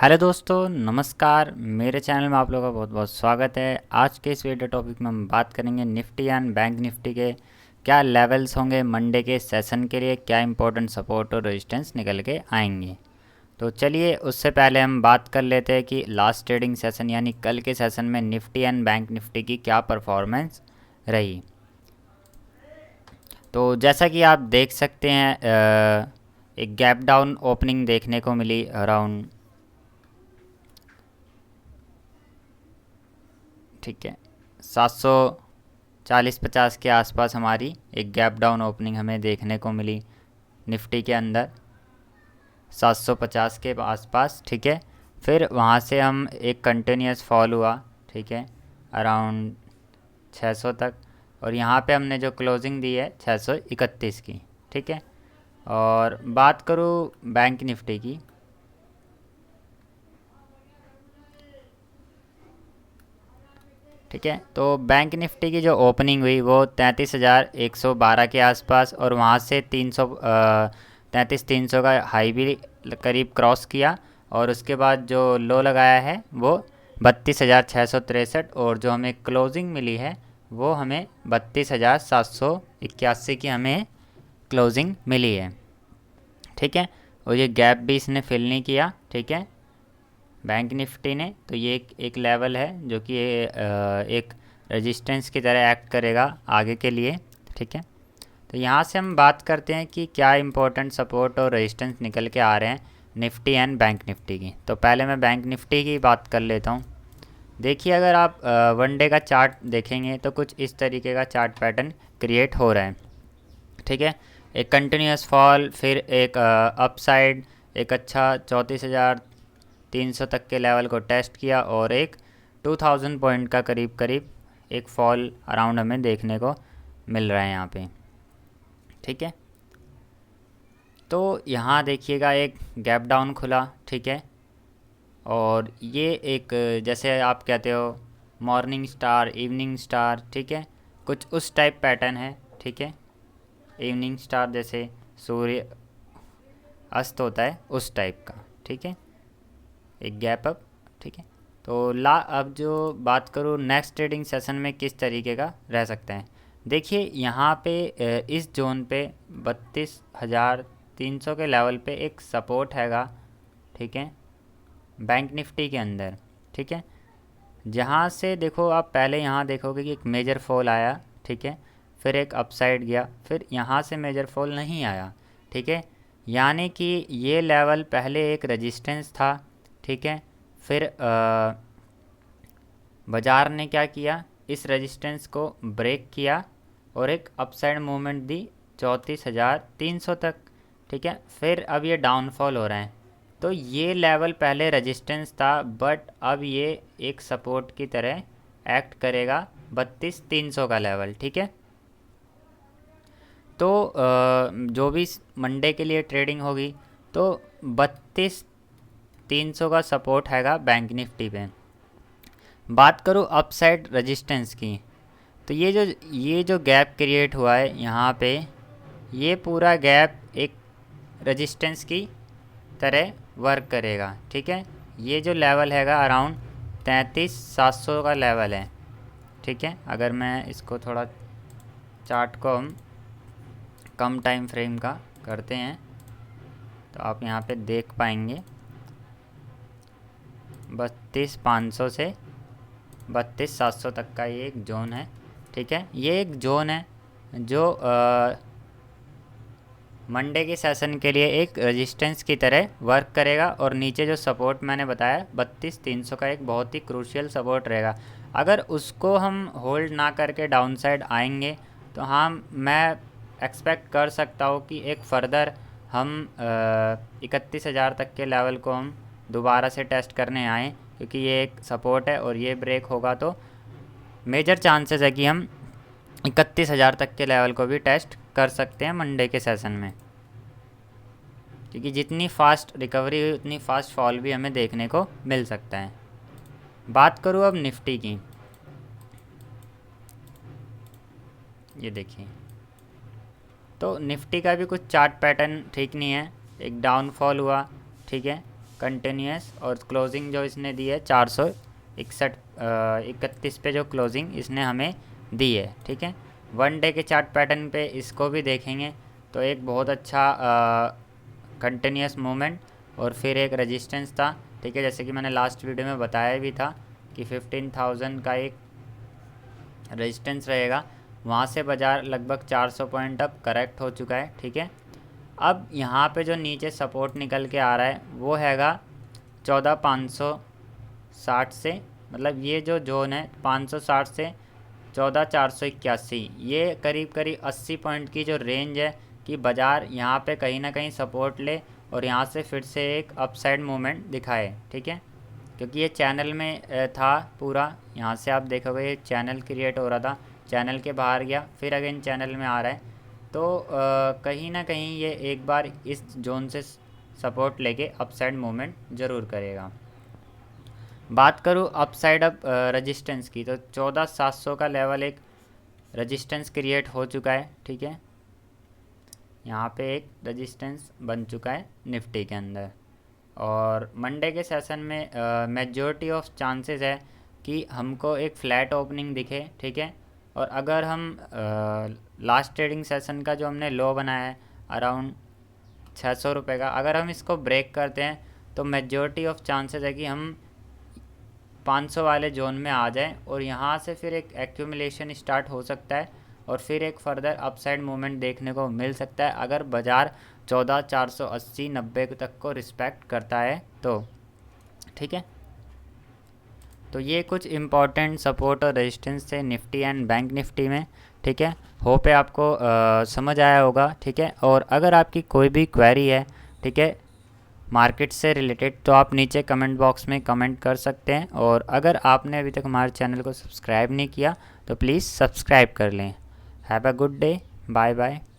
Hello दोस्तों, नमस्कार। मेरे चैनल में आप लोगों का बहुत बहुत स्वागत है। आज के इस वीडियो टॉपिक में हम बात करेंगे निफ्टी एंड बैंक निफ्टी के क्या लेवल्स होंगे मंडे के सेशन के लिए, क्या इंपॉर्टेंट सपोर्ट और रेजिस्टेंस निकल के आएंगे। तो चलिए उससे पहले हम बात कर लेते हैं कि लास्ट ट्रेडिंग सेशन यानी कल के सेशन में निफ्टी एंड बैंक निफ्टी की क्या परफॉर्मेंस रही। तो जैसा कि आप देख सकते हैं, एक गैप डाउन ओपनिंग देखने को मिली अराउंड, ठीक है, 740-50 के आसपास हमारी एक गैप डाउन ओपनिंग हमें देखने को मिली निफ्टी के अंदर 750 के आसपास। ठीक है, फिर वहाँ से हम एक कंटिन्यूस फॉल हुआ, ठीक है, अराउंड 600 तक, और यहाँ पे हमने जो क्लोजिंग दी है 631 की। ठीक है, और बात करूँ बैंक निफ्टी की, ठीक है, तो बैंक निफ्टी की जो ओपनिंग हुई वो 33,112 के आसपास, और वहाँ से 33,300 का हाई भी करीब क्रॉस किया, और उसके बाद जो लो लगाया है वो 32,663, और जो हमें क्लोजिंग मिली है वो हमें 32,781 की हमें क्लोजिंग मिली है। ठीक है, और ये गैप भी इसने फिल नहीं किया। ठीक है, बैंक निफ्टी ने, तो ये एक लेवल है जो कि एक रेजिस्टेंस की तरह एक्ट करेगा आगे के लिए। ठीक है, तो यहाँ से हम बात करते हैं कि क्या इंपॉर्टेंट सपोर्ट और रेजिस्टेंस निकल के आ रहे हैं निफ्टी एंड बैंक निफ्टी की। तो पहले मैं बैंक निफ्टी की बात कर लेता हूँ। देखिए, अगर आप वन डे का चार्ट देखेंगे तो कुछ इस तरीके का चार्ट पैटर्न क्रिएट हो रहा है। ठीक है, एक कंटिन्यूस फॉल, फिर एक अपसाइड, एक अच्छा 34,300 तक के लेवल को टेस्ट किया, और एक 2000 पॉइंट का करीब करीब एक फॉल अराउंड हमें देखने को मिल रहा है यहाँ पे। ठीक है, तो यहाँ देखिएगा एक गैप डाउन खुला। ठीक है, और ये एक जैसे आप कहते हो मॉर्निंग स्टार, इवनिंग स्टार, ठीक है, कुछ उस टाइप पैटर्न है। ठीक है, इवनिंग स्टार जैसे सूर्य अस्त होता है उस टाइप का। ठीक है, एक गैप अप। ठीक है, तो अब जो बात करूँ नेक्स्ट ट्रेडिंग सेशन में किस तरीके का रह सकता है। देखिए यहाँ पे इस जोन पे 32,300 के लेवल पे एक सपोर्ट हैगा। ठीक है, बैंक निफ्टी के अंदर। ठीक है, जहाँ से देखो आप पहले यहाँ देखोगे कि एक मेजर फॉल आया। ठीक है, फिर एक अपसाइड गया, फिर यहाँ से मेजर फॉल नहीं आया। ठीक है, यानी कि ये लेवल पहले एक रेजिस्टेंस था। ठीक है, फिर बाज़ार ने क्या किया, इस रेजिस्टेंस को ब्रेक किया और एक अपसाइड मूवमेंट दी 34,300 तक। ठीक है, फिर अब ये डाउनफॉल हो रहा है। तो ये लेवल पहले रेजिस्टेंस था, बट अब ये एक सपोर्ट की तरह एक्ट करेगा 32,300 का लेवल। ठीक है, तो जो भी मंडे के लिए ट्रेडिंग होगी तो 32,300 का सपोर्ट हैगा बैंक निफ्टी पे। बात करूँ अपसाइड रेजिस्टेंस की, तो ये जो गैप क्रिएट हुआ है यहाँ पे, ये पूरा गैप एक रेजिस्टेंस की तरह वर्क करेगा। ठीक है, ये जो लेवल हैगा अराउंड 33,700 का लेवल है। ठीक है, अगर मैं इसको थोड़ा चार्ट को हम कम टाइम फ्रेम का करते हैं तो आप यहाँ पे देख पाएंगे 32,500 से 32,700 तक का ये एक जोन है। ठीक है, ये एक जोन है जो मंडे के सेशन के लिए एक रेजिस्टेंस की तरह वर्क करेगा, और नीचे जो सपोर्ट मैंने बताया 32,300 का एक बहुत ही क्रूशियल सपोर्ट रहेगा। अगर उसको हम होल्ड ना करके डाउन साइड आएंगे तो हाँ, मैं एक्सपेक्ट कर सकता हूँ कि एक फ़र्दर हम 31,000 तक के लेवल को हम दोबारा से टेस्ट करने आएँ, क्योंकि ये एक सपोर्ट है, और ये ब्रेक होगा तो मेजर चांसेस है कि हम 31,000 तक के लेवल को भी टेस्ट कर सकते हैं मंडे के सेशन में, क्योंकि जितनी फास्ट रिकवरी हुई उतनी फास्ट फॉल भी हमें देखने को मिल सकता है। बात करूँ अब निफ्टी की, ये देखिए, तो निफ्टी का भी कुछ चार्ट पैटर्न ठीक नहीं है, एक डाउनफॉल हुआ। ठीक है, कंटिन्यूस, और क्लोजिंग जो इसने दी है 461 पे जो क्लोजिंग इसने हमें दी है, ठीक है। 1 डे के चार्ट पैटर्न पे इसको भी देखेंगे तो एक बहुत अच्छा कंटिन्यूस मूवमेंट और फिर एक रेजिस्टेंस था, ठीक है। जैसे कि मैंने लास्ट वीडियो में बताया भी था कि 15,000 का एक रेजिस्टेंस रहेगा, वहाँ से बाज़ार लगभग 400 पॉइंट अब करेक्ट हो चुका है, ठीक है। अब यहाँ पे जो नीचे सपोर्ट निकल के आ रहा है वो हैगा 14,560 से, मतलब ये जो जोन है 560 से 14,481, ये करीब करीब 80 पॉइंट की जो रेंज है कि बाज़ार यहाँ पे कहीं ना कहीं सपोर्ट ले और यहाँ से फिर से एक अपसाइड मूवमेंट दिखाए, ठीक है। क्योंकि ये चैनल में था पूरा, यहाँ से आप देखोगे ये चैनल क्रिएट हो रहा था, चैनल के बाहर गया, फिर अगेन चैनल में आ रहा है, तो कहीं ना कहीं ये एक बार इस जोन से सपोर्ट लेके अपसाइड मूवमेंट ज़रूर करेगा। बात करूँ अपसाइड अब रेजिस्टेंस की, तो 14,700 का लेवल एक रेजिस्टेंस क्रिएट हो चुका है, ठीक है। यहाँ पे एक रेजिस्टेंस बन चुका है निफ्टी के अंदर, और मंडे के सेशन में मेजॉरिटी ऑफ चांसेस है कि हमको एक फ्लैट ओपनिंग दिखे, ठीक है। और अगर हम लास्ट ट्रेडिंग सेशन का जो हमने लो बनाया है अराउंड 600 रुपये का, अगर हम इसको ब्रेक करते हैं तो मेजॉरिटी ऑफ चांसेस है कि हम 500 वाले जोन में आ जाएं और यहाँ से फिर एक एक्यूमुलेशन स्टार्ट हो सकता है और फिर एक फर्दर अपसाइड मूवमेंट देखने को मिल सकता है अगर बाज़ार 14,480-90 तक को रिस्पेक्ट करता है तो, ठीक है। तो ये कुछ इम्पॉर्टेंट सपोर्ट और रेजिस्टेंस थे निफ्टी एंड बैंक निफ्टी में, ठीक है। होप है आपको समझ आया होगा, ठीक है। और अगर आपकी कोई भी क्वेरी है, ठीक है, मार्केट से रिलेटेड, तो आप नीचे कमेंट बॉक्स में कमेंट कर सकते हैं। और अगर आपने अभी तक हमारे चैनल को सब्सक्राइब नहीं किया तो प्लीज़ सब्सक्राइब कर लें। Have a good day, bye bye.